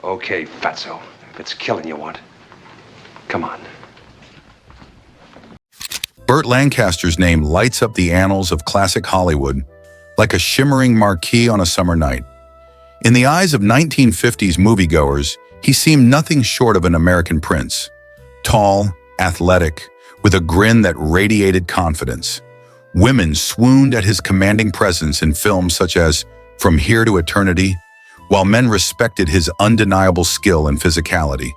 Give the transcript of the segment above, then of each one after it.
Okay, fatso. If it's killing you want, come on. Burt Lancaster's name lights up the annals of classic Hollywood like a shimmering marquee on a summer night. In the eyes of 1950s moviegoers, he seemed nothing short of an American prince. Tall, athletic, with a grin that radiated confidence. Women swooned at his commanding presence in films such as From Here to Eternity, while men respected his undeniable skill and physicality.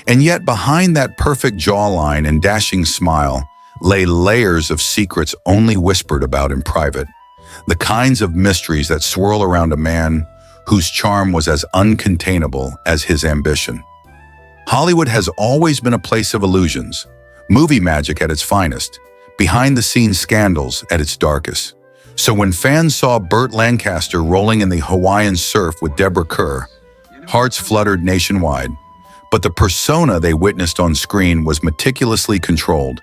And yet behind that perfect jawline and dashing smile lay layers of secrets only whispered about in private. The kinds of mysteries that swirl around a man whose charm was as uncontainable as his ambition. Hollywood has always been a place of illusions, movie magic at its finest, behind-the-scenes scandals at its darkest. So when fans saw Burt Lancaster rolling in the Hawaiian surf with Deborah Kerr, hearts fluttered nationwide. But the persona they witnessed on screen was meticulously controlled,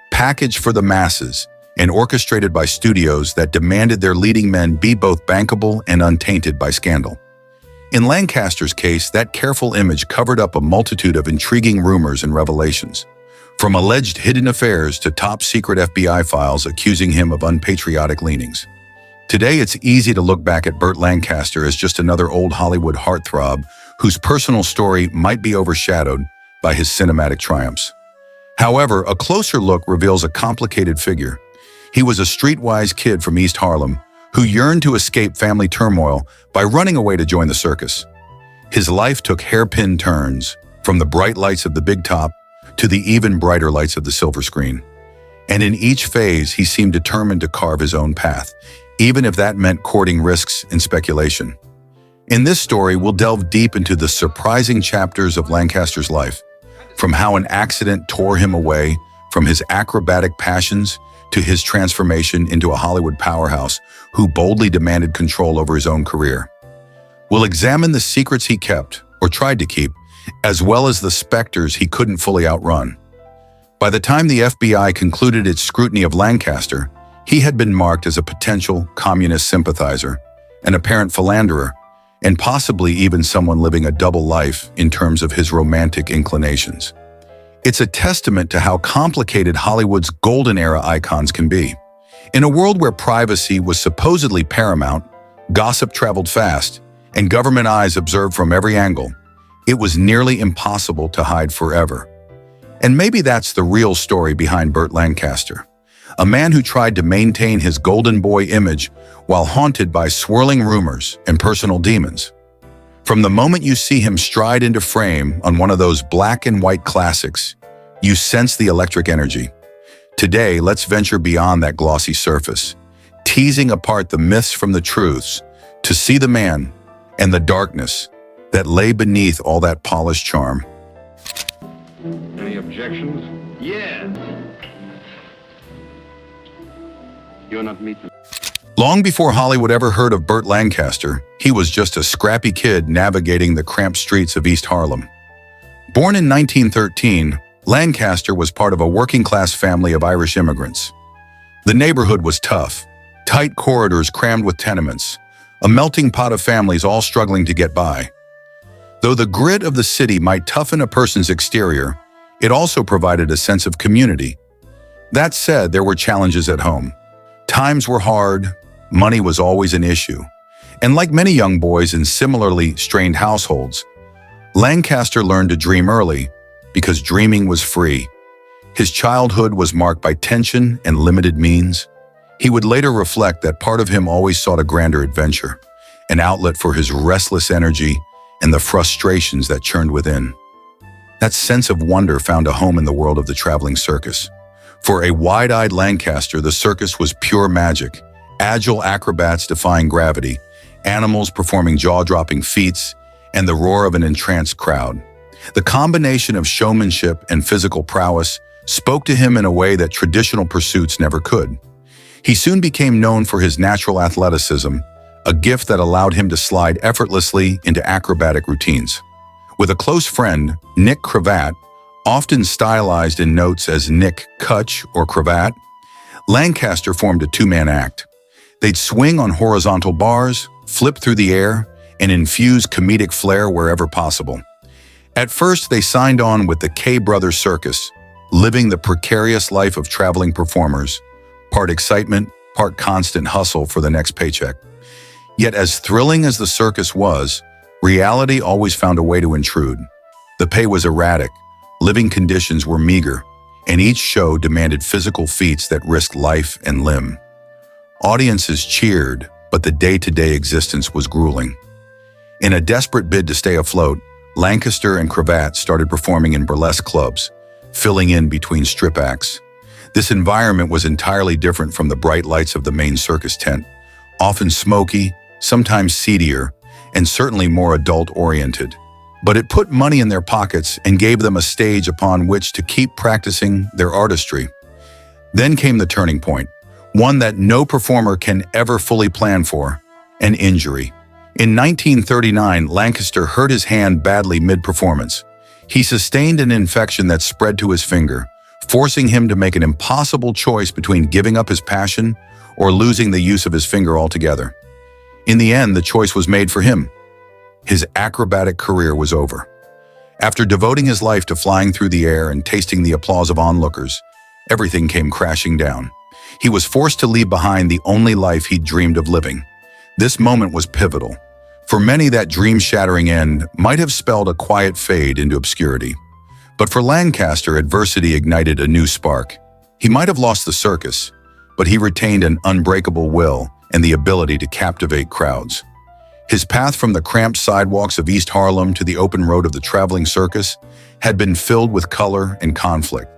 packaged for the masses, and orchestrated by studios that demanded their leading men be both bankable and untainted by scandal. In Lancaster's case, that careful image covered up a multitude of intriguing rumors and revelations, from alleged hidden affairs to top-secret FBI files accusing him of unpatriotic leanings. Today, it's easy to look back at Burt Lancaster as just another old Hollywood heartthrob whose personal story might be overshadowed by his cinematic triumphs. However, a closer look reveals a complicated figure. He was a streetwise kid from East Harlem who yearned to escape family turmoil by running away to join the circus. His life took hairpin turns, from the bright lights of the big top to the even brighter lights of the silver screen. And in each phase, he seemed determined to carve his own path, even if that meant courting risks and speculation. In this story, we'll delve deep into the surprising chapters of Lancaster's life, from how an accident tore him away from his acrobatic passions to his transformation into a Hollywood powerhouse who boldly demanded control over his own career. We'll examine the secrets he kept, or tried to keep, as well as the specters he couldn't fully outrun. By the time the FBI concluded its scrutiny of Lancaster, he had been marked as a potential communist sympathizer, an apparent philanderer, and possibly even someone living a double life in terms of his romantic inclinations. It's a testament to how complicated Hollywood's golden era icons can be. In a world where privacy was supposedly paramount, gossip traveled fast, and government eyes observed from every angle, it was nearly impossible to hide forever. And maybe that's the real story behind Burt Lancaster, a man who tried to maintain his golden boy image while haunted by swirling rumors and personal demons. From the moment you see him stride into frame on one of those black and white classics, you sense the electric energy. Today, let's venture beyond that glossy surface, teasing apart the myths from the truths, to see the man and the darkness that lay beneath all that polished charm. Any objections? Yeah. You're not meeting. Long before Hollywood ever heard of Burt Lancaster, he was just a scrappy kid navigating the cramped streets of East Harlem. Born in 1913, Lancaster was part of a working-class family of Irish immigrants. The neighborhood was tough, tight corridors crammed with tenements, a melting pot of families all struggling to get by. Though the grit of the city might toughen a person's exterior, it also provided a sense of community. That said, there were challenges at home. Times were hard, money was always an issue, and like many young boys in similarly strained households, Lancaster learned to dream early because dreaming was free. His childhood was marked by tension and limited means. He would later reflect that part of him always sought a grander adventure, an outlet for his restless energy and the frustrations that churned within. That sense of wonder found a home in the world of the traveling circus. For a wide-eyed Lancaster, the circus was pure magic, agile acrobats defying gravity, animals performing jaw-dropping feats, and the roar of an entranced crowd. The combination of showmanship and physical prowess spoke to him in a way that traditional pursuits never could. He soon became known for his natural athleticism, a gift that allowed him to slide effortlessly into acrobatic routines. With a close friend, Nick Cravat, often stylized in notes as Nick Cutch or Cravat, Lancaster formed a two-man act. They'd swing on horizontal bars, flip through the air, and infuse comedic flair wherever possible. At first, they signed on with the K Brothers Circus, living the precarious life of traveling performers, part excitement, part constant hustle for the next paycheck. Yet as thrilling as the circus was, reality always found a way to intrude. The pay was erratic, living conditions were meager, and each show demanded physical feats that risked life and limb. Audiences cheered, but the day-to-day existence was grueling. In a desperate bid to stay afloat, Lancaster and Cravat started performing in burlesque clubs, filling in between strip acts. This environment was entirely different from the bright lights of the main circus tent, often smoky, sometimes seedier, and certainly more adult-oriented. But it put money in their pockets and gave them a stage upon which to keep practicing their artistry. Then came the turning point, one that no performer can ever fully plan for: an injury. In 1939, Lancaster hurt his hand badly mid-performance. He sustained an infection that spread to his finger, forcing him to make an impossible choice between giving up his passion or losing the use of his finger altogether. In the end, the choice was made for him. His acrobatic career was over. After devoting his life to flying through the air and tasting the applause of onlookers, everything came crashing down. He was forced to leave behind the only life he'd dreamed of living. This moment was pivotal. For many, that dream-shattering end might have spelled a quiet fade into obscurity. But for Lancaster, adversity ignited a new spark. He might have lost the circus, but he retained an unbreakable will and the ability to captivate crowds. His path from the cramped sidewalks of East Harlem to the open road of the traveling circus had been filled with color and conflict.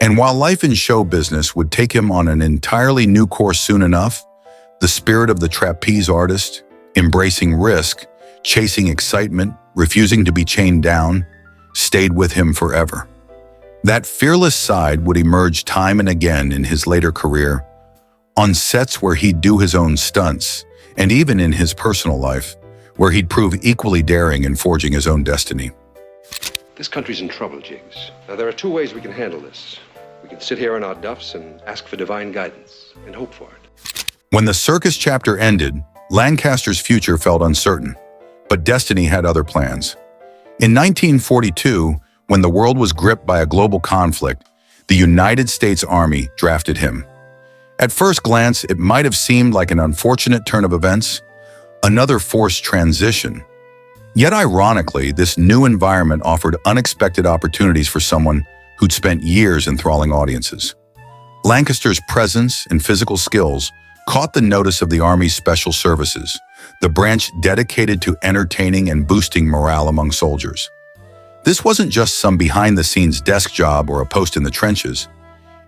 And while life in show business would take him on an entirely new course soon enough, the spirit of the trapeze artist, embracing risk, chasing excitement, refusing to be chained down, stayed with him forever. That fearless side would emerge time and again in his later career, on sets where he'd do his own stunts, and even in his personal life, where he'd prove equally daring in forging his own destiny. This country's in trouble, Jiggs. Now, there are two ways we can handle this. We can sit here in our duffs and ask for divine guidance and hope for it. When the circus chapter ended, Lancaster's future felt uncertain, but destiny had other plans. In 1942, when the world was gripped by a global conflict, the United States Army drafted him. At first glance, it might have seemed like an unfortunate turn of events, another forced transition. Yet ironically, this new environment offered unexpected opportunities for someone who'd spent years enthralling audiences. Lancaster's presence and physical skills caught the notice of the Army's Special Services, the branch dedicated to entertaining and boosting morale among soldiers. This wasn't just some behind-the-scenes desk job or a post in the trenches.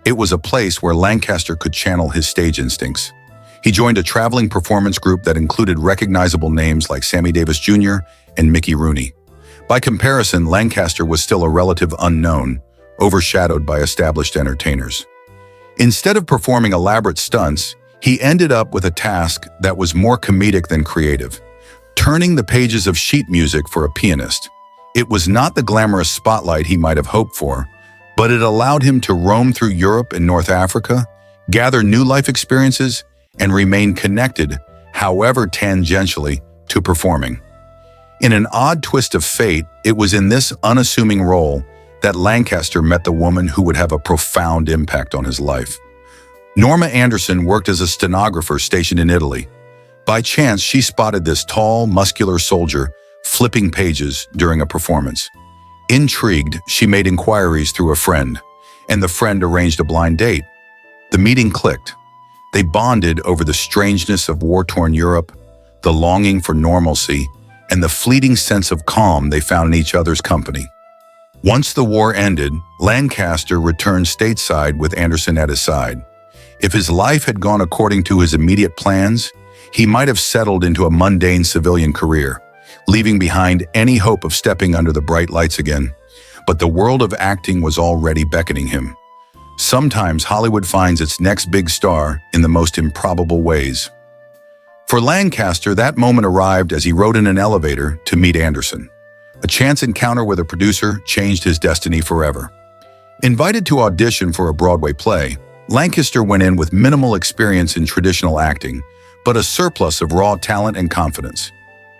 It was a place where Lancaster could channel his stage instincts. He joined a traveling performance group that included recognizable names like Sammy Davis Jr. and Mickey Rooney. By comparison, Lancaster was still a relative unknown, overshadowed by established entertainers. Instead of performing elaborate stunts, he ended up with a task that was more comedic than creative, turning the pages of sheet music for a pianist. It was not the glamorous spotlight he might have hoped for, but it allowed him to roam through Europe and North Africa, gather new life experiences, and remain connected, however tangentially, to performing. In an odd twist of fate, it was in this unassuming role that Lancaster met the woman who would have a profound impact on his life. Norma Anderson worked as a stenographer stationed in Italy. By chance, she spotted this tall, muscular soldier flipping pages during a performance. Intrigued, she made inquiries through a friend, and the friend arranged a blind date. The meeting clicked. They bonded over the strangeness of war-torn Europe, the longing for normalcy, and the fleeting sense of calm they found in each other's company. Once the war ended, Lancaster returned stateside with Anderson at his side. If his life had gone according to his immediate plans, he might have settled into a mundane civilian career, leaving behind any hope of stepping under the bright lights again. But the world of acting was already beckoning him. Sometimes Hollywood finds its next big star in the most improbable ways. For Lancaster, that moment arrived as he rode in an elevator to meet Anderson. A chance encounter with a producer changed his destiny forever. Invited to audition for a Broadway play, Lancaster went in with minimal experience in traditional acting, but a surplus of raw talent and confidence.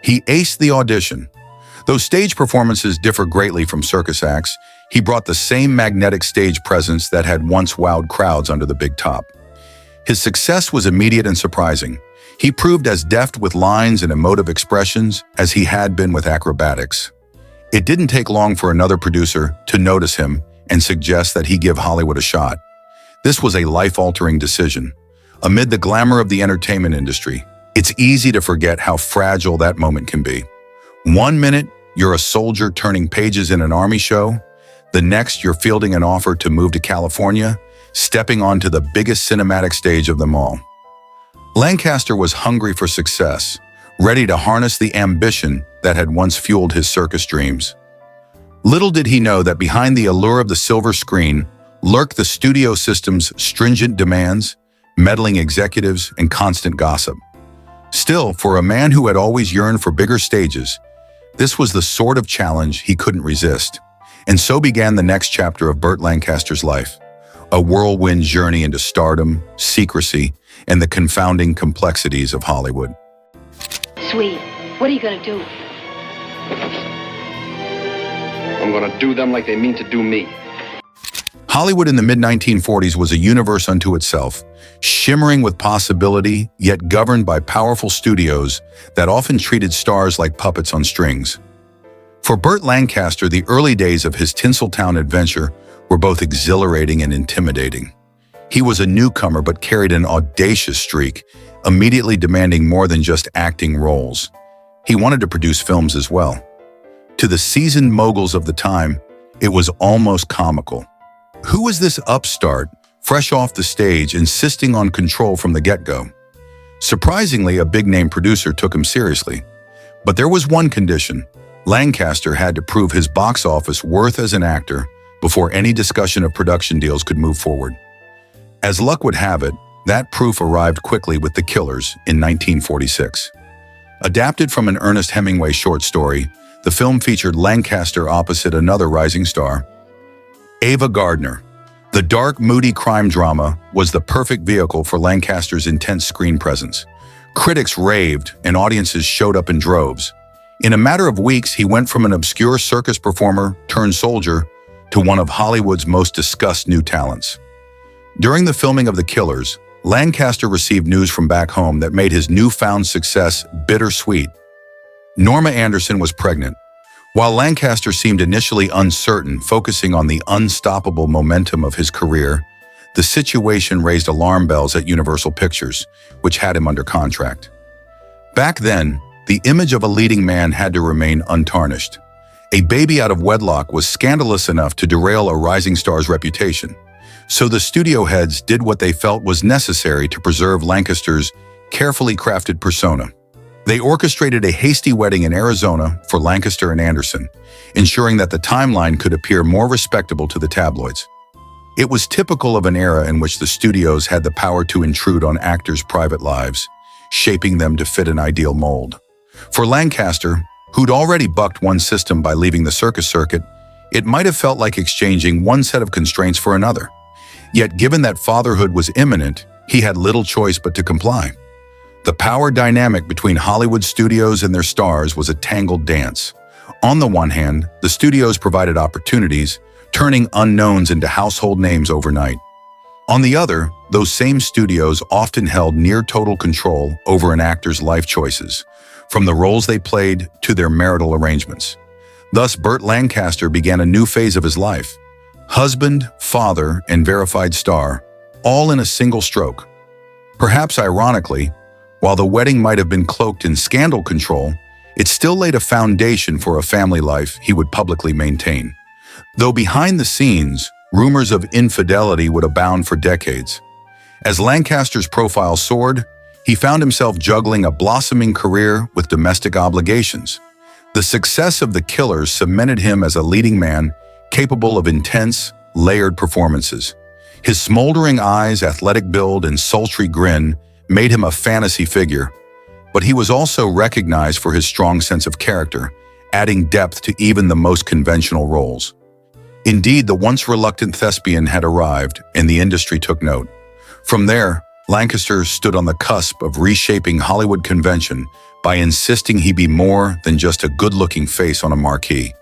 He aced the audition. Though stage performances differ greatly from circus acts, he brought the same magnetic stage presence that had once wowed crowds under the big top. His success was immediate and surprising. He proved as deft with lines and emotive expressions as he had been with acrobatics. It didn't take long for another producer to notice him and suggest that he give Hollywood a shot. This was a life-altering decision. Amid the glamour of the entertainment industry, it's easy to forget how fragile that moment can be. One minute, you're a soldier turning pages in an army show. The next, you're fielding an offer to move to California, stepping onto the biggest cinematic stage of them all. Lancaster was hungry for success, ready to harness the ambition that had once fueled his circus dreams. Little did he know that behind the allure of the silver screen lurked the studio system's stringent demands, meddling executives, and constant gossip. Still, for a man who had always yearned for bigger stages, this was the sort of challenge he couldn't resist. And so began the next chapter of Burt Lancaster's life, a whirlwind journey into stardom, secrecy, and the confounding complexities of Hollywood. Sweet, what are you gonna do? I'm gonna do them like they mean to do me. Hollywood in the mid-1940s was a universe unto itself, shimmering with possibility, yet governed by powerful studios that often treated stars like puppets on strings. For Burt Lancaster, the early days of his Tinseltown adventure were both exhilarating and intimidating. He was a newcomer but carried an audacious streak, immediately demanding more than just acting roles. He wanted to produce films as well. To the seasoned moguls of the time, it was almost comical. Who was this upstart, fresh off the stage, insisting on control from the get-go? Surprisingly, a big-name producer took him seriously. But there was one condition. Lancaster had to prove his box office worth as an actor before any discussion of production deals could move forward. As luck would have it, that proof arrived quickly with The Killers in 1946. Adapted from an Ernest Hemingway short story, the film featured Lancaster opposite another rising star, Ava Gardner. The dark, moody crime drama was the perfect vehicle for Lancaster's intense screen presence. Critics raved, and audiences showed up in droves. In a matter of weeks, he went from an obscure circus performer turned soldier to one of Hollywood's most discussed new talents. During the filming of The Killers, Lancaster received news from back home that made his newfound success bittersweet. Norma Anderson was pregnant. While Lancaster seemed initially uncertain, focusing on the unstoppable momentum of his career, the situation raised alarm bells at Universal Pictures, which had him under contract. Back then, the image of a leading man had to remain untarnished. A baby out of wedlock was scandalous enough to derail a rising star's reputation. So the studio heads did what they felt was necessary to preserve Lancaster's carefully crafted persona. They orchestrated a hasty wedding in Arizona for Lancaster and Anderson, ensuring that the timeline could appear more respectable to the tabloids. It was typical of an era in which the studios had the power to intrude on actors' private lives, shaping them to fit an ideal mold. For Lancaster, who'd already bucked one system by leaving the circus circuit, it might have felt like exchanging one set of constraints for another. Yet given that fatherhood was imminent, he had little choice but to comply. The power dynamic between Hollywood studios and their stars was a tangled dance. On the one hand, the studios provided opportunities, turning unknowns into household names overnight. On the other, those same studios often held near total control over an actor's life choices, from the roles they played to their marital arrangements. Thus, Burt Lancaster began a new phase of his life. Husband, father, and verified star, all in a single stroke. Perhaps ironically, while the wedding might have been cloaked in scandal control, it still laid a foundation for a family life he would publicly maintain. Though behind the scenes, rumors of infidelity would abound for decades. As Lancaster's profile soared, he found himself juggling a blossoming career with domestic obligations. The success of The Killers cemented him as a leading man capable of intense, layered performances. His smoldering eyes, athletic build, and sultry grin made him a fantasy figure, but he was also recognized for his strong sense of character, adding depth to even the most conventional roles. Indeed, the once reluctant thespian had arrived, and the industry took note. From there, Lancaster stood on the cusp of reshaping Hollywood convention by insisting he be more than just a good-looking face on a marquee.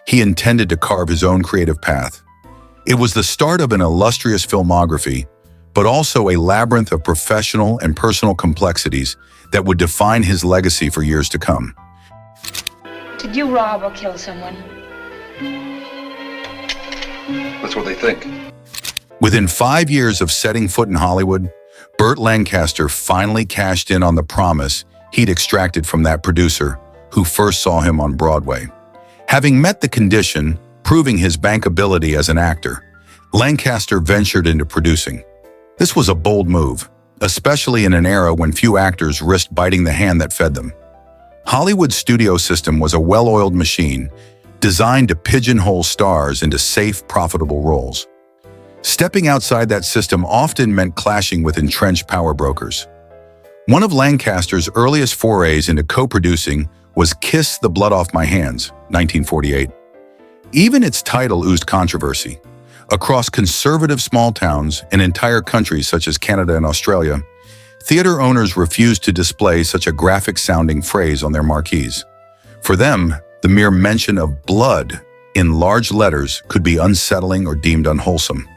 He intended to carve his own creative path. It was the start of an illustrious filmography, but also a labyrinth of professional and personal complexities that would define his legacy for years to come. Did you rob or kill someone? That's what they think. Within 5 years of setting foot in Hollywood, Burt Lancaster finally cashed in on the promise he'd extracted from that producer who first saw him on Broadway. Having met the condition, proving his bankability as an actor, Lancaster ventured into producing. This was a bold move, especially in an era when few actors risked biting the hand that fed them. Hollywood's studio system was a well-oiled machine designed to pigeonhole stars into safe, profitable roles. Stepping outside that system often meant clashing with entrenched power brokers. One of Lancaster's earliest forays into co-producing was Kiss the Blood Off My Hands, 1948. Even its title oozed controversy. Across conservative small towns and entire countries such as Canada and Australia, theater owners refused to display such a graphic-sounding phrase on their marquees. For them, the mere mention of blood in large letters could be unsettling or deemed unwholesome.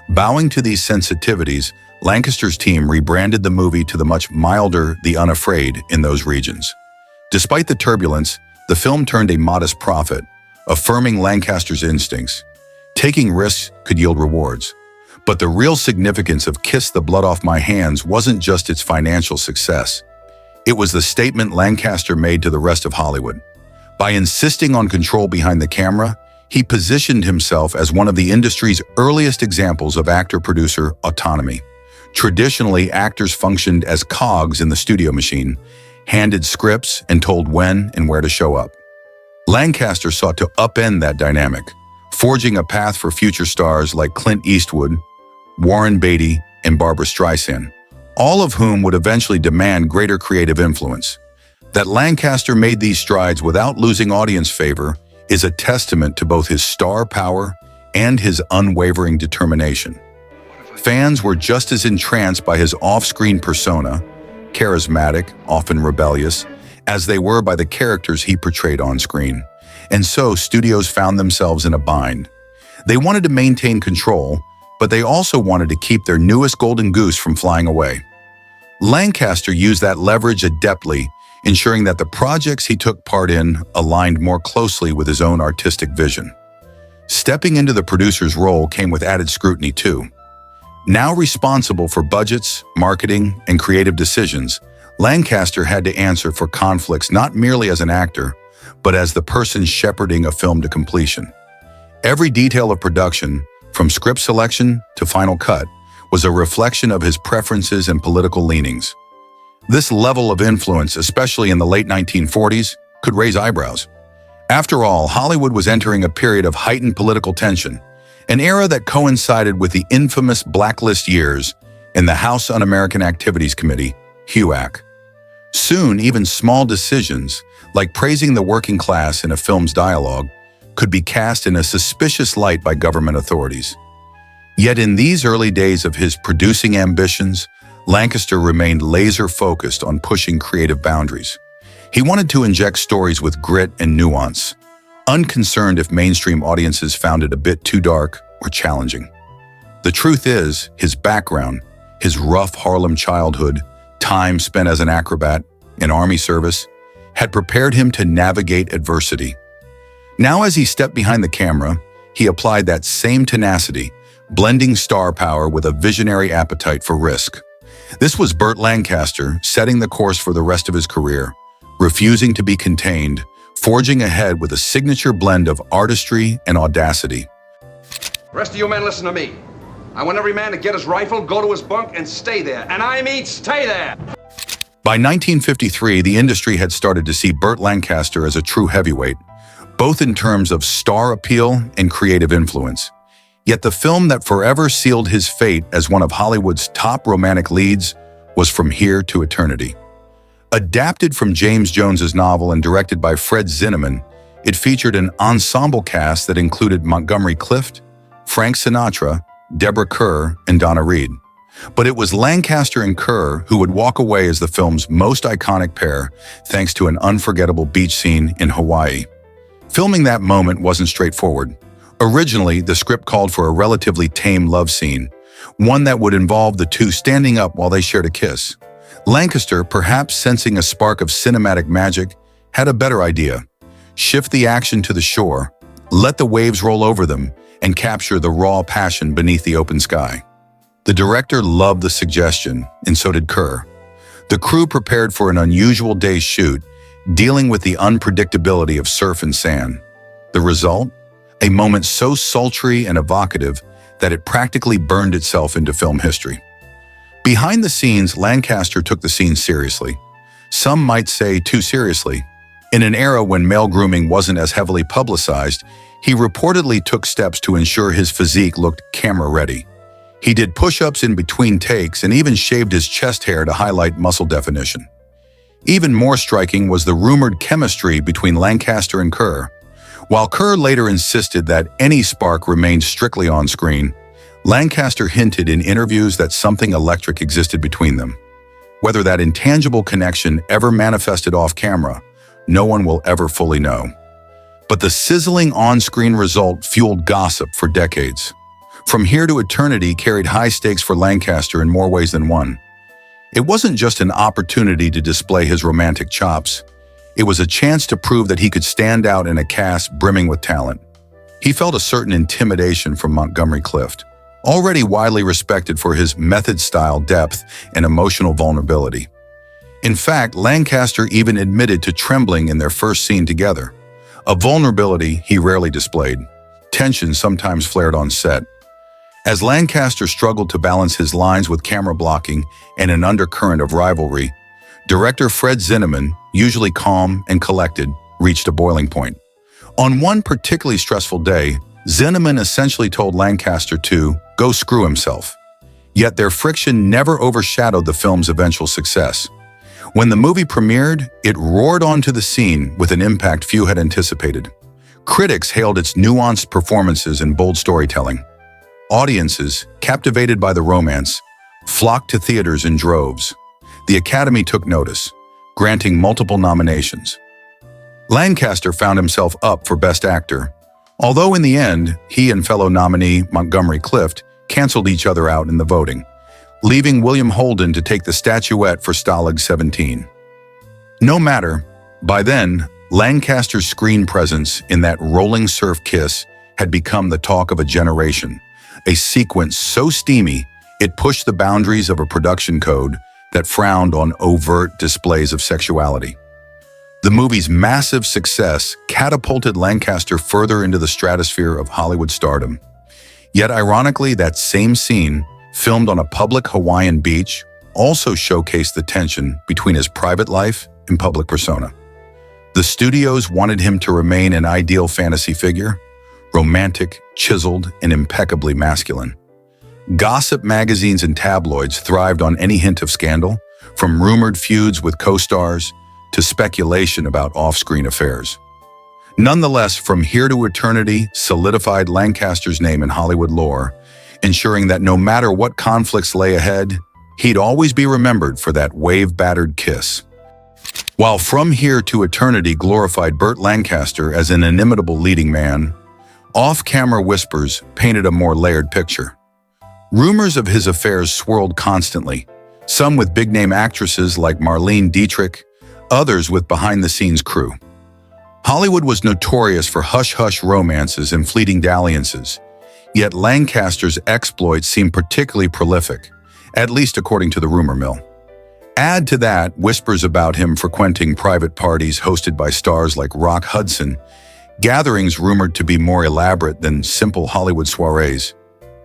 Bowing to these sensitivities, Lancaster's team rebranded the movie to the much milder The Unafraid in those regions. Despite the turbulence, the film turned a modest profit, affirming Lancaster's instincts. Taking risks could yield rewards. But the real significance of Kiss the Blood Off My Hands wasn't just its financial success. It was the statement Lancaster made to the rest of Hollywood. By insisting on control behind the camera, he positioned himself as one of the industry's earliest examples of actor-producer autonomy. Traditionally, actors functioned as cogs in the studio machine, handed scripts and told when and where to show up. Lancaster sought to upend that dynamic, forging a path for future stars like Clint Eastwood, Warren Beatty, and Barbra Streisand, all of whom would eventually demand greater creative influence. That Lancaster made these strides without losing audience favor is a testament to both his star power and his unwavering determination. Fans were just as entranced by his off-screen persona, charismatic, often rebellious, as they were by the characters he portrayed on screen. And so studios found themselves in a bind. They wanted to maintain control, but they also wanted to keep their newest golden goose from flying away. Lancaster used that leverage adeptly, ensuring that the projects he took part in aligned more closely with his own artistic vision. Stepping into the producer's role came with added scrutiny too. Now responsible for budgets, marketing, and creative decisions, Lancaster had to answer for conflicts not merely as an actor, but as the person shepherding a film to completion. Every detail of production, from script selection to final cut, was a reflection of his preferences and political leanings. This level of influence, especially in the late 1940s, could raise eyebrows. After all, Hollywood was entering a period of heightened political tension, an era that coincided with the infamous blacklist years in the House Un-American Activities Committee, HUAC. Soon, even small decisions, like praising the working class in a film's dialogue, could be cast in a suspicious light by government authorities. Yet in these early days of his producing ambitions, Lancaster remained laser-focused on pushing creative boundaries. He wanted to inject stories with grit and nuance, unconcerned if mainstream audiences found it a bit too dark or challenging. The truth is, his background, his rough Harlem childhood, time spent as an acrobat in Army service, had prepared him to navigate adversity. Now as he stepped behind the camera, he applied that same tenacity, blending star power with a visionary appetite for risk. This was Burt Lancaster setting the course for the rest of his career, refusing to be contained, forging ahead with a signature blend of artistry and audacity. Rest of you men, listen to me. I want every man to get his rifle, go to his bunk, and stay there. And I mean stay there! By 1953, the industry had started to see Burt Lancaster as a true heavyweight, both in terms of star appeal and creative influence. Yet the film that forever sealed his fate as one of Hollywood's top romantic leads was From Here to Eternity. Adapted from James Jones's novel and directed by Fred Zinnemann, it featured an ensemble cast that included Montgomery Clift, Frank Sinatra, Deborah Kerr, and Donna Reed. But it was Lancaster and Kerr who would walk away as the film's most iconic pair, thanks to an unforgettable beach scene in Hawaii. Filming that moment wasn't straightforward. Originally, the script called for a relatively tame love scene, one that would involve the two standing up while they shared a kiss. Lancaster, perhaps sensing a spark of cinematic magic, had a better idea. Shift the action to the shore, let the waves roll over them, and capture the raw passion beneath the open sky. The director loved the suggestion, and so did Kerr. The crew prepared for an unusual day's shoot, dealing with the unpredictability of surf and sand. The result? A moment so sultry and evocative that it practically burned itself into film history. Behind the scenes, Lancaster took the scene seriously. Some might say too seriously. In an era when male grooming wasn't as heavily publicized, he reportedly took steps to ensure his physique looked camera-ready. He did push-ups in between takes and even shaved his chest hair to highlight muscle definition. Even more striking was the rumored chemistry between Lancaster and Kerr. While Kerr later insisted that any spark remained strictly on screen, Lancaster hinted in interviews that something electric existed between them. Whether that intangible connection ever manifested off-camera, no one will ever fully know. But the sizzling on-screen result fueled gossip for decades. From Here to Eternity carried high stakes for Lancaster in more ways than one. It wasn't just an opportunity to display his romantic chops. It was a chance to prove that he could stand out in a cast brimming with talent. He felt a certain intimidation from Montgomery Clift, already widely respected for his method-style depth and emotional vulnerability. In fact, Lancaster even admitted to trembling in their first scene together, a vulnerability he rarely displayed. Tension sometimes flared on set. As Lancaster struggled to balance his lines with camera blocking and an undercurrent of rivalry, director Fred Zinnemann, usually calm and collected, reached a boiling point. On one particularly stressful day, Zinnemann essentially told Lancaster to go screw himself. Yet their friction never overshadowed the film's eventual success. When the movie premiered, it roared onto the scene with an impact few had anticipated. Critics hailed its nuanced performances and bold storytelling. Audiences, captivated by the romance, flocked to theaters in droves. The Academy took notice, granting multiple nominations. Lancaster found himself up for Best Actor, although in the end, he and fellow nominee Montgomery Clift canceled each other out in the voting, leaving William Holden to take the statuette for Stalag 17. No matter, by then, Lancaster's screen presence in that rolling surf kiss had become the talk of a generation, a sequence so steamy it pushed the boundaries of a production code that frowned on overt displays of sexuality. The movie's massive success catapulted Lancaster further into the stratosphere of Hollywood stardom. Yet ironically, that same scene, filmed on a public Hawaiian beach, also showcased the tension between his private life and public persona. The studios wanted him to remain an ideal fantasy figure, romantic, chiseled, and impeccably masculine. Gossip magazines and tabloids thrived on any hint of scandal, from rumored feuds with co-stars to speculation about off-screen affairs. Nonetheless, From Here to Eternity solidified Lancaster's name in Hollywood lore, ensuring that no matter what conflicts lay ahead, he'd always be remembered for that wave-battered kiss. While From Here to Eternity glorified Burt Lancaster as an inimitable leading man, off-camera whispers painted a more layered picture. Rumors of his affairs swirled constantly, some with big-name actresses like Marlene Dietrich, others with behind-the-scenes crew. Hollywood was notorious for hush-hush romances and fleeting dalliances, yet Lancaster's exploits seemed particularly prolific, at least according to the rumor mill. Add to that whispers about him frequenting private parties hosted by stars like Rock Hudson, gatherings rumored to be more elaborate than simple Hollywood soirees.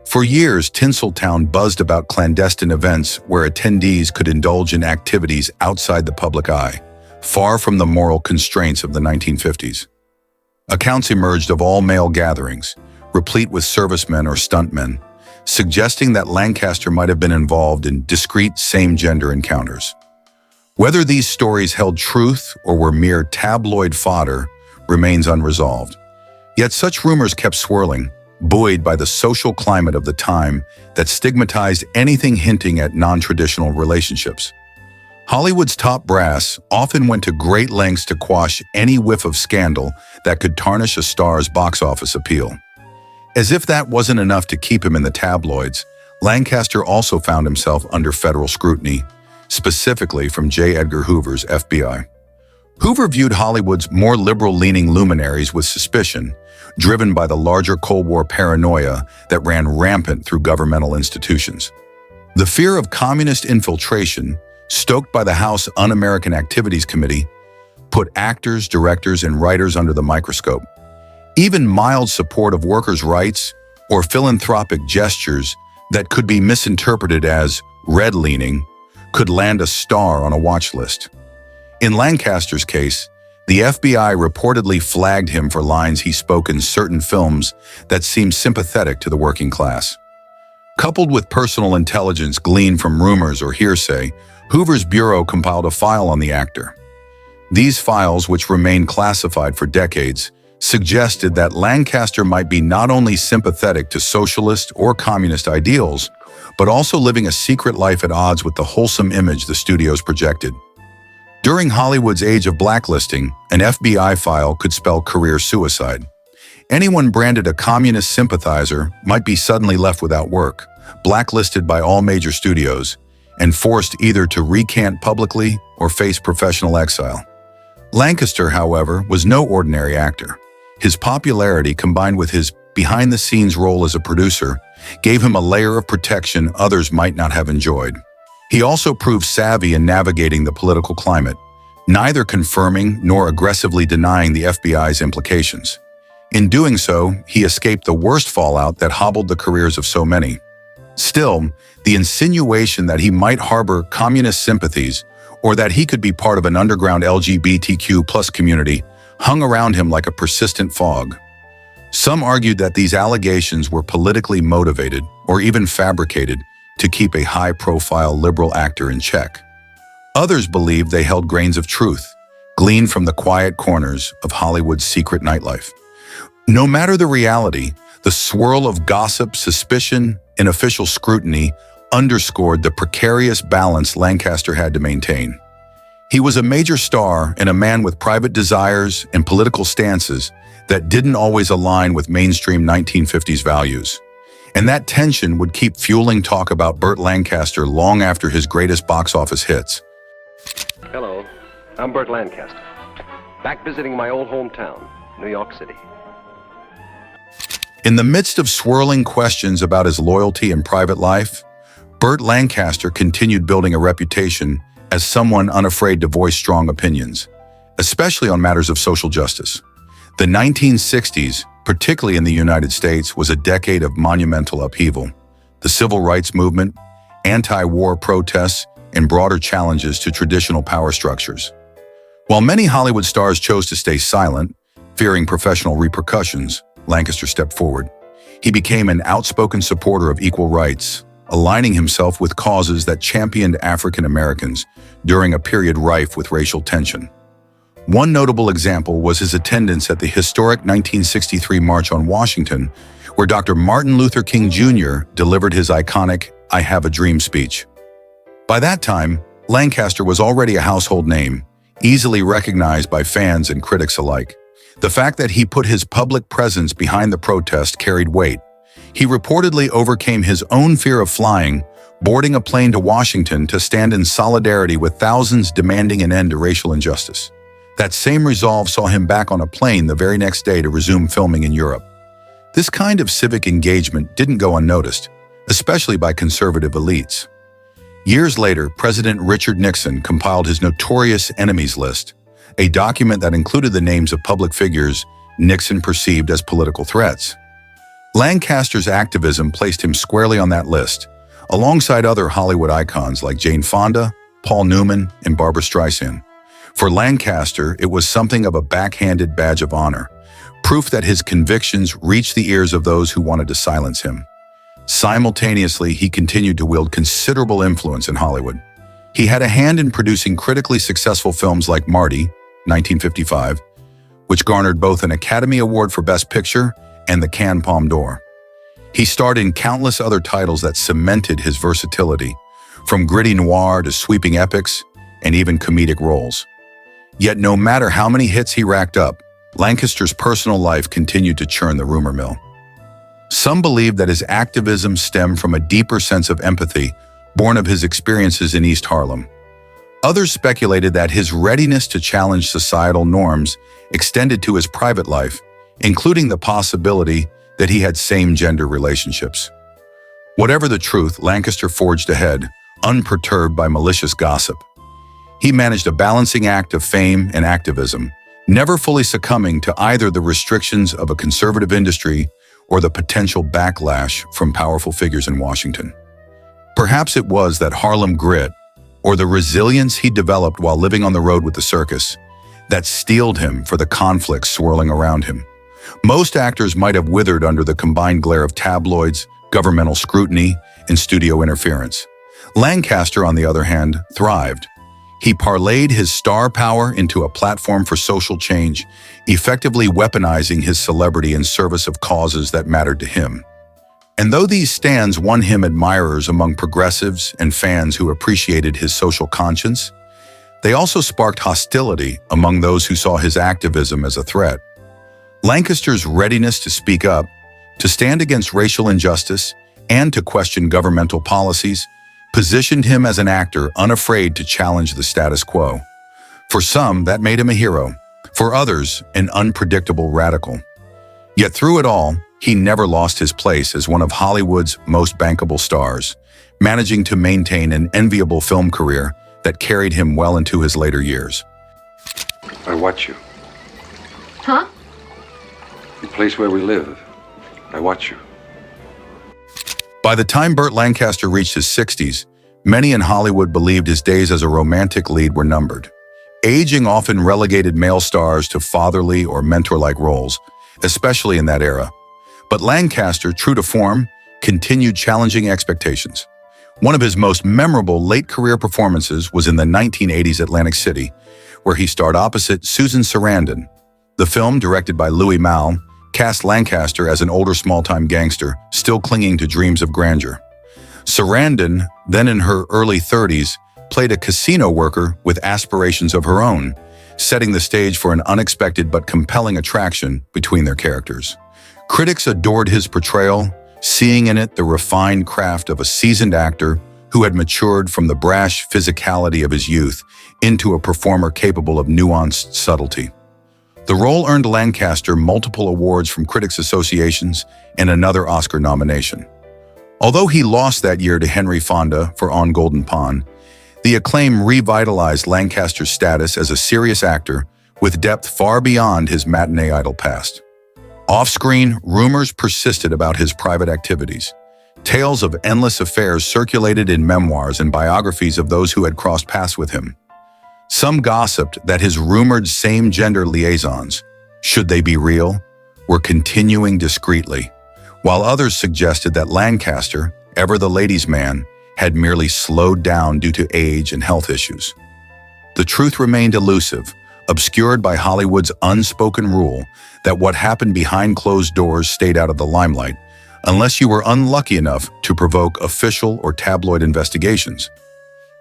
For years, Tinseltown buzzed about clandestine events where attendees could indulge in activities outside the public eye, far from the moral constraints of the 1950s. Accounts emerged of all-male gatherings, replete with servicemen or stuntmen, suggesting that Lancaster might have been involved in discreet same-gender encounters. Whether these stories held truth or were mere tabloid fodder remains unresolved. Yet such rumors kept swirling, buoyed by the social climate of the time that stigmatized anything hinting at non-traditional relationships. Hollywood's top brass often went to great lengths to quash any whiff of scandal that could tarnish a star's box office appeal. As if that wasn't enough to keep him in the tabloids, Lancaster also found himself under federal scrutiny, specifically from J. Edgar Hoover's FBI. Hoover viewed Hollywood's more liberal-leaning luminaries with suspicion, driven by the larger Cold War paranoia that ran rampant through governmental institutions. The fear of communist infiltration, stoked by the House Un-American Activities Committee, put actors, directors, and writers under the microscope. Even mild support of workers' rights or philanthropic gestures that could be misinterpreted as red-leaning could land a star on a watch list. In Lancaster's case, the FBI reportedly flagged him for lines he spoke in certain films that seemed sympathetic to the working class. Coupled with personal intelligence gleaned from rumors or hearsay, Hoover's bureau compiled a file on the actor. These files, which remained classified for decades, suggested that Lancaster might be not only sympathetic to socialist or communist ideals, but also living a secret life at odds with the wholesome image the studios projected. During Hollywood's age of blacklisting, an FBI file could spell career suicide. Anyone branded a communist sympathizer might be suddenly left without work, blacklisted by all major studios, and forced either to recant publicly or face professional exile. Lancaster, however, was no ordinary actor. His popularity, combined with his behind-the-scenes role as a producer, gave him a layer of protection others might not have enjoyed. He also proved savvy in navigating the political climate, neither confirming nor aggressively denying the FBI's implications. In doing so, he escaped the worst fallout that hobbled the careers of so many. Still, the insinuation that he might harbor communist sympathies or that he could be part of an underground LGBTQ+ community hung around him like a persistent fog. Some argued that these allegations were politically motivated or even fabricated to keep a high-profile liberal actor in check. Others believed they held grains of truth, gleaned from the quiet corners of Hollywood's secret nightlife. No matter the reality, the swirl of gossip, suspicion, and official scrutiny underscored the precarious balance Lancaster had to maintain. He was a major star and a man with private desires and political stances that didn't always align with mainstream 1950s values. And that tension would keep fueling talk about Burt Lancaster long after his greatest box office hits. Hello, I'm Burt Lancaster, back visiting my old hometown, New York City. In the midst of swirling questions about his loyalty and private life, Burt Lancaster continued building a reputation as someone unafraid to voice strong opinions, especially on matters of social justice. The 1960s, particularly in the United States, was a decade of monumental upheaval. The civil rights movement, anti-war protests, and broader challenges to traditional power structures. While many Hollywood stars chose to stay silent, fearing professional repercussions, Lancaster stepped forward. He became an outspoken supporter of equal rights, aligning himself with causes that championed African Americans during a period rife with racial tension. One notable example was his attendance at the historic 1963 March on Washington, where Dr. Martin Luther King Jr. delivered his iconic "I Have a Dream" speech. By that time, Lancaster was already a household name, easily recognized by fans and critics alike. The fact that he put his public presence behind the protest carried weight. He reportedly overcame his own fear of flying, boarding a plane to Washington to stand in solidarity with thousands demanding an end to racial injustice. That same resolve saw him back on a plane the very next day to resume filming in Europe. This kind of civic engagement didn't go unnoticed, especially by conservative elites. Years later, President Richard Nixon compiled his notorious enemies list, a document that included the names of public figures Nixon perceived as political threats. Lancaster's activism placed him squarely on that list, alongside other Hollywood icons like Jane Fonda, Paul Newman, and Barbra Streisand. For Lancaster, it was something of a backhanded badge of honor, proof that his convictions reached the ears of those who wanted to silence him. Simultaneously, he continued to wield considerable influence in Hollywood. He had a hand in producing critically successful films like Marty, 1955, which garnered both an Academy Award for Best Picture and the Cannes Palme d'Or. He starred in countless other titles that cemented his versatility, from gritty noir to sweeping epics and even comedic roles. Yet no matter how many hits he racked up, Lancaster's personal life continued to churn the rumor mill. Some believe that his activism stemmed from a deeper sense of empathy born of his experiences in East Harlem. Others speculated that his readiness to challenge societal norms extended to his private life, including the possibility that he had same-gender relationships. Whatever the truth, Lancaster forged ahead, unperturbed by malicious gossip. He managed a balancing act of fame and activism, never fully succumbing to either the restrictions of a conservative industry or the potential backlash from powerful figures in Washington. Perhaps it was that Harlem grit, or the resilience he developed while living on the road with the circus, that steeled him for the conflicts swirling around him. Most actors might have withered under the combined glare of tabloids, governmental scrutiny, and studio interference. Lancaster, on the other hand, thrived. He parlayed his star power into a platform for social change, effectively weaponizing his celebrity in service of causes that mattered to him. And though these stands won him admirers among progressives and fans who appreciated his social conscience, they also sparked hostility among those who saw his activism as a threat. Lancaster's readiness to speak up, to stand against racial injustice, and to question governmental policies positioned him as an actor unafraid to challenge the status quo. For some, that made him a hero. For others, an unpredictable radical. Yet through it all, he never lost his place as one of Hollywood's most bankable stars, managing to maintain an enviable film career that carried him well into his later years. I watch you. Huh? The place where we live. I watch you. By the time Burt Lancaster reached his 60s, many in Hollywood believed his days as a romantic lead were numbered. Aging often relegated male stars to fatherly or mentor-like roles, especially in that era. But Lancaster, true to form, continued challenging expectations. One of his most memorable late-career performances was in the 1980s Atlantic City, where he starred opposite Susan Sarandon. The film, directed by Louis Malle, cast Lancaster as an older small-time gangster, still clinging to dreams of grandeur. Sarandon, then in her early 30s, played a casino worker with aspirations of her own, setting the stage for an unexpected but compelling attraction between their characters. Critics adored his portrayal, seeing in it the refined craft of a seasoned actor who had matured from the brash physicality of his youth into a performer capable of nuanced subtlety. The role earned Lancaster multiple awards from critics' associations and another Oscar nomination. Although he lost that year to Henry Fonda for On Golden Pond, the acclaim revitalized Lancaster's status as a serious actor with depth far beyond his matinee idol past. Off-screen, rumors persisted about his private activities. Tales of endless affairs circulated in memoirs and biographies of those who had crossed paths with him. Some gossiped that his rumored same-gender liaisons, should they be real, were continuing discreetly, while others suggested that Lancaster, ever the ladies' man, had merely slowed down due to age and health issues. The truth remained elusive, obscured by Hollywood's unspoken rule that what happened behind closed doors stayed out of the limelight, unless you were unlucky enough to provoke official or tabloid investigations.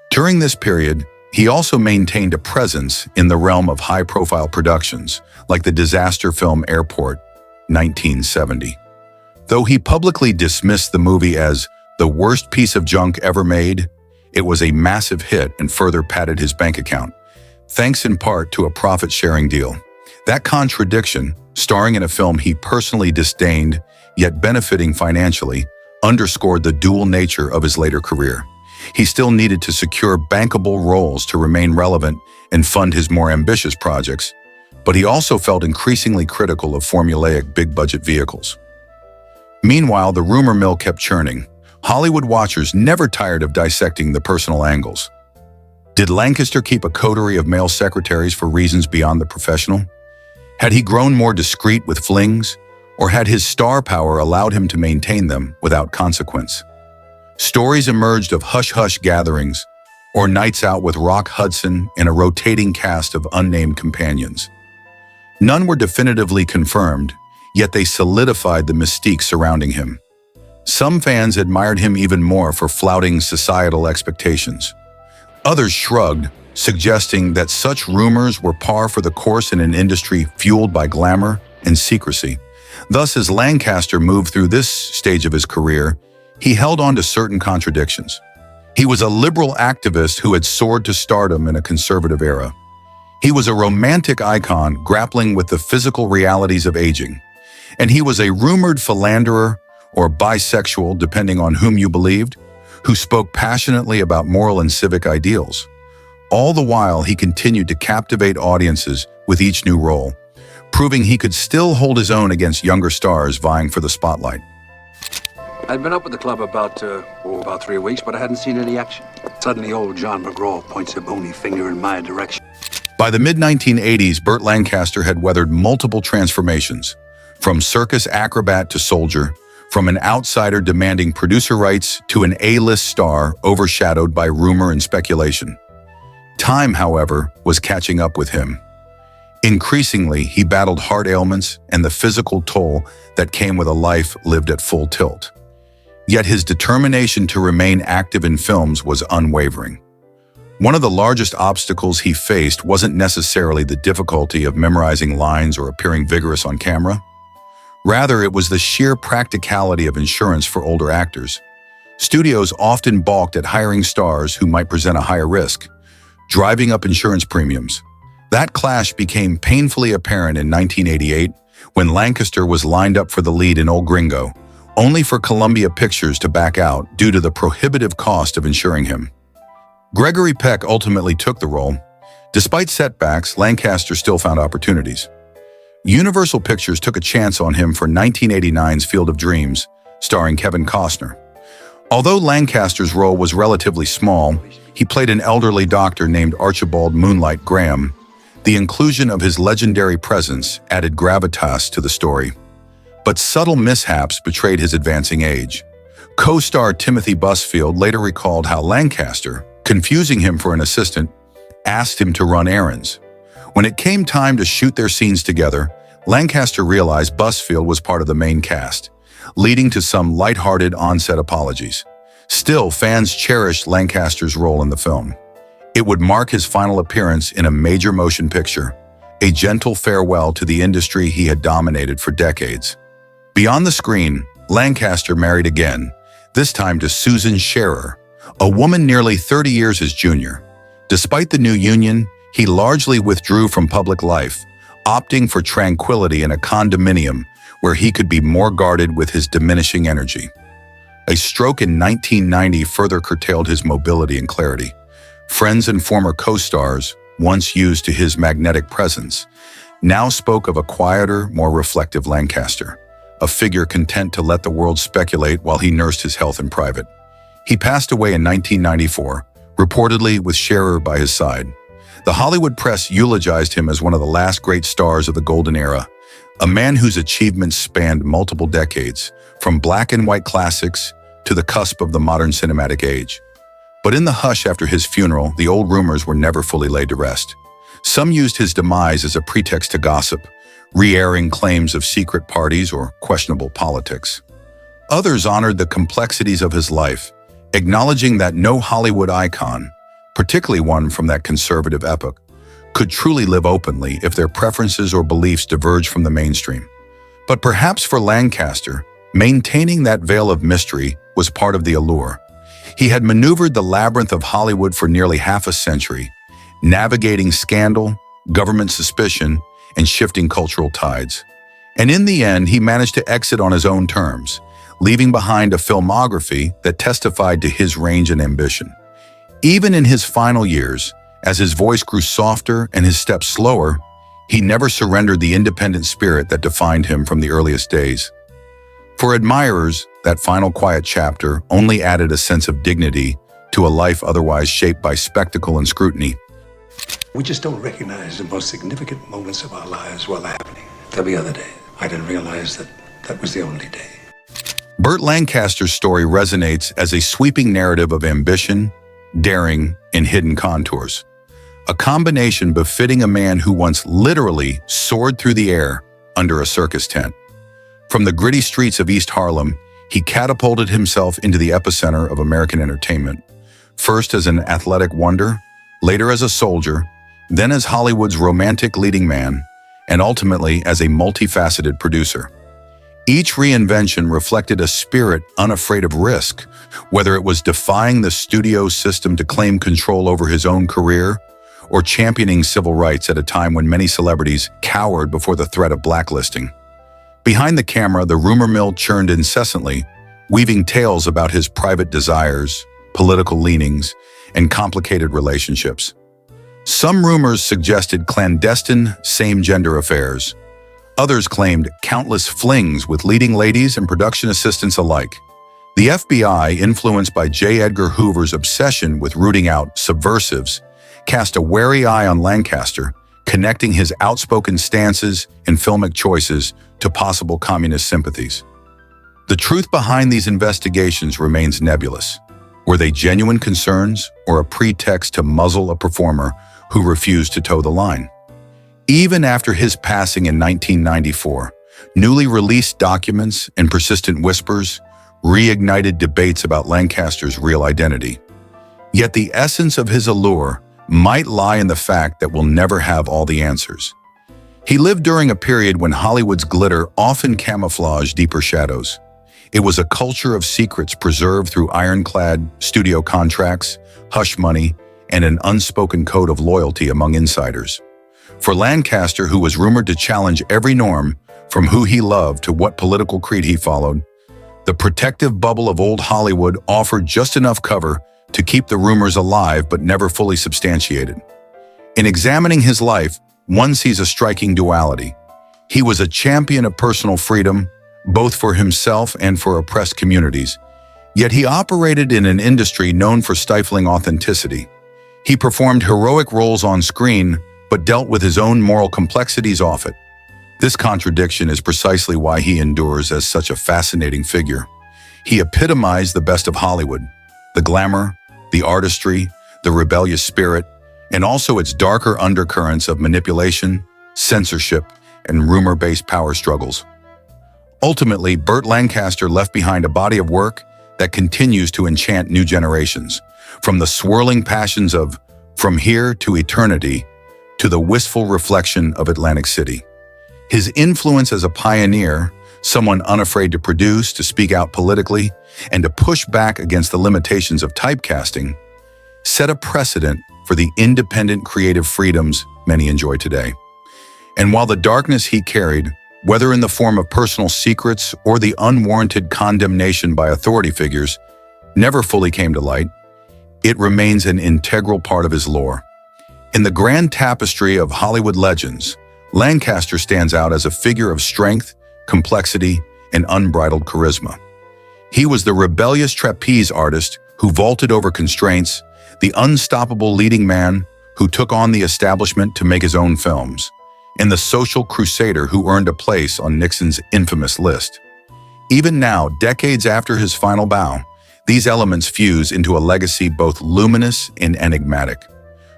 During this period, he also maintained a presence in the realm of high-profile productions, like the disaster film Airport, 1970. Though he publicly dismissed the movie as the worst piece of junk ever made, it was a massive hit and further padded his bank account, thanks in part to a profit-sharing deal. That contradiction, starring in a film he personally disdained, yet benefiting financially, underscored the dual nature of his later career. He still needed to secure bankable roles to remain relevant and fund his more ambitious projects, but he also felt increasingly critical of formulaic big-budget vehicles. Meanwhile, the rumor mill kept churning. Hollywood watchers never tired of dissecting the personal angles. Did Lancaster keep a coterie of male secretaries for reasons beyond the professional? Had he grown more discreet with flings, or had his star power allowed him to maintain them without consequence? Stories emerged of hush-hush gatherings or nights out with Rock Hudson and a rotating cast of unnamed companions. None were definitively confirmed, yet they solidified the mystique surrounding him. Some fans admired him even more for flouting societal expectations. Others shrugged, suggesting that such rumors were par for the course in an industry fueled by glamour and secrecy. Thus, as Lancaster moved through this stage of his career, he held on to certain contradictions. He was a liberal activist who had soared to stardom in a conservative era. He was a romantic icon grappling with the physical realities of aging. And he was a rumored philanderer or bisexual, depending on whom you believed, who spoke passionately about moral and civic ideals. All the while, he continued to captivate audiences with each new role, proving he could still hold his own against younger stars vying for the spotlight. I'd been up at the club about 3 weeks, but I hadn't seen any action. Suddenly, old John McGraw points a bony finger in my direction. By the mid-1980s, Burt Lancaster had weathered multiple transformations, from circus acrobat to soldier, from an outsider demanding producer rights to an A-list star overshadowed by rumor and speculation. Time, however, was catching up with him. Increasingly, he battled heart ailments and the physical toll that came with a life lived at full tilt. Yet his determination to remain active in films was unwavering. One of the largest obstacles he faced wasn't necessarily the difficulty of memorizing lines or appearing vigorous on camera. Rather, it was the sheer practicality of insurance for older actors. Studios often balked at hiring stars who might present a higher risk, driving up insurance premiums. That clash became painfully apparent in 1988 when Lancaster was lined up for the lead in Old Gringo, only for Columbia Pictures to back out due to the prohibitive cost of insuring him. Gregory Peck ultimately took the role. Despite setbacks, Lancaster still found opportunities. Universal Pictures took a chance on him for 1989's Field of Dreams, starring Kevin Costner. Although Lancaster's role was relatively small, he played an elderly doctor named Archibald Moonlight Graham. The inclusion of his legendary presence added gravitas to the story. But subtle mishaps betrayed his advancing age. Co-star Timothy Busfield later recalled how Lancaster, confusing him for an assistant, asked him to run errands. When it came time to shoot their scenes together, Lancaster realized Busfield was part of the main cast, leading to some lighthearted on-set apologies. Still, fans cherished Lancaster's role in the film. It would mark his final appearance in a major motion picture, a gentle farewell to the industry he had dominated for decades. Beyond the screen, Lancaster married again, this time to Susan Scherer, a woman nearly 30 years his junior. Despite the new union, he largely withdrew from public life, opting for tranquility in a condominium where he could be more guarded with his diminishing energy. A stroke in 1990 further curtailed his mobility and clarity. Friends and former co-stars, once used to his magnetic presence, now spoke of a quieter, more reflective Lancaster, a figure content to let the world speculate while he nursed his health in private. He passed away in 1994, reportedly with Scherer by his side. The Hollywood press eulogized him as one of the last great stars of the golden era, a man whose achievements spanned multiple decades, from black and white classics to the cusp of the modern cinematic age. But in the hush after his funeral, the old rumors were never fully laid to rest. Some used his demise as a pretext to gossip, re-airing claims of secret parties or questionable politics. Others honored the complexities of his life, acknowledging that no Hollywood icon, particularly one from that conservative epoch, could truly live openly if their preferences or beliefs diverged from the mainstream. But perhaps for Lancaster, maintaining that veil of mystery was part of the allure. He had maneuvered the labyrinth of Hollywood for nearly half a century, navigating scandal, government suspicion, and shifting cultural tides. And in the end, he managed to exit on his own terms, leaving behind a filmography that testified to his range and ambition. Even in his final years, as his voice grew softer and his steps slower, he never surrendered the independent spirit that defined him from the earliest days. For admirers, that final quiet chapter only added a sense of dignity to a life otherwise shaped by spectacle and scrutiny. We just don't recognize the most significant moments of our lives while they're happening. There'll be other days. I didn't realize that was the only day. Burt Lancaster's story resonates as a sweeping narrative of ambition, daring, and hidden contours. A combination befitting a man who once literally soared through the air under a circus tent. From the gritty streets of East Harlem, he catapulted himself into the epicenter of American entertainment, first as an athletic wonder, later as a soldier, then as Hollywood's romantic leading man, and ultimately as a multifaceted producer. Each reinvention reflected a spirit unafraid of risk, whether it was defying the studio system to claim control over his own career or championing civil rights at a time when many celebrities cowered before the threat of blacklisting. Behind the camera, the rumor mill churned incessantly, weaving tales about his private desires, political leanings, and complicated relationships. Some rumors suggested clandestine same-gender affairs. Others claimed countless flings with leading ladies and production assistants alike. The FBI, influenced by J. Edgar Hoover's obsession with rooting out subversives, cast a wary eye on Lancaster, connecting his outspoken stances and filmic choices to possible communist sympathies. The truth behind these investigations remains nebulous. Were they genuine concerns or a pretext to muzzle a performer who refused to toe the line? Even after his passing in 1994, newly released documents and persistent whispers reignited debates about Lancaster's real identity. Yet the essence of his allure might lie in the fact that we'll never have all the answers. He lived during a period when Hollywood's glitter often camouflaged deeper shadows. It was a culture of secrets preserved through ironclad studio contracts, hush money, and an unspoken code of loyalty among insiders. For Lancaster, who was rumored to challenge every norm, from who he loved to what political creed he followed, the protective bubble of old Hollywood offered just enough cover to keep the rumors alive but never fully substantiated. In examining his life, one sees a striking duality. He was a champion of personal freedom, both for himself and for oppressed communities, yet he operated in an industry known for stifling authenticity. He performed heroic roles on screen, but dealt with his own moral complexities off it. This contradiction is precisely why he endures as such a fascinating figure. He epitomized the best of Hollywood, the glamour, the artistry, the rebellious spirit, and also its darker undercurrents of manipulation, censorship, and rumor-based power struggles. Ultimately, Burt Lancaster left behind a body of work that continues to enchant new generations, from the swirling passions of From Here to Eternity to the wistful reflection of Atlantic City. His influence as a pioneer, someone unafraid to produce, to speak out politically, and to push back against the limitations of typecasting, set a precedent for the independent creative freedoms many enjoy today. And while the darkness he carried, whether in the form of personal secrets or the unwarranted condemnation by authority figures, never fully came to light, it remains an integral part of his lore. In the grand tapestry of Hollywood legends, Lancaster stands out as a figure of strength, complexity, and unbridled charisma. He was the rebellious trapeze artist who vaulted over constraints, the unstoppable leading man who took on the establishment to make his own films, and the social crusader who earned a place on Nixon's infamous list. Even now, decades after his final bow, these elements fuse into a legacy both luminous and enigmatic.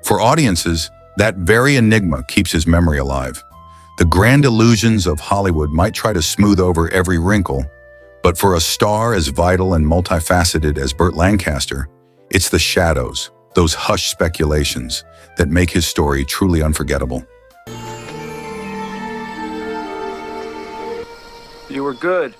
For audiences, that very enigma keeps his memory alive. The grand illusions of Hollywood might try to smooth over every wrinkle, but for a star as vital and multifaceted as Burt Lancaster, it's the shadows, those hushed speculations, that make his story truly unforgettable. You were good.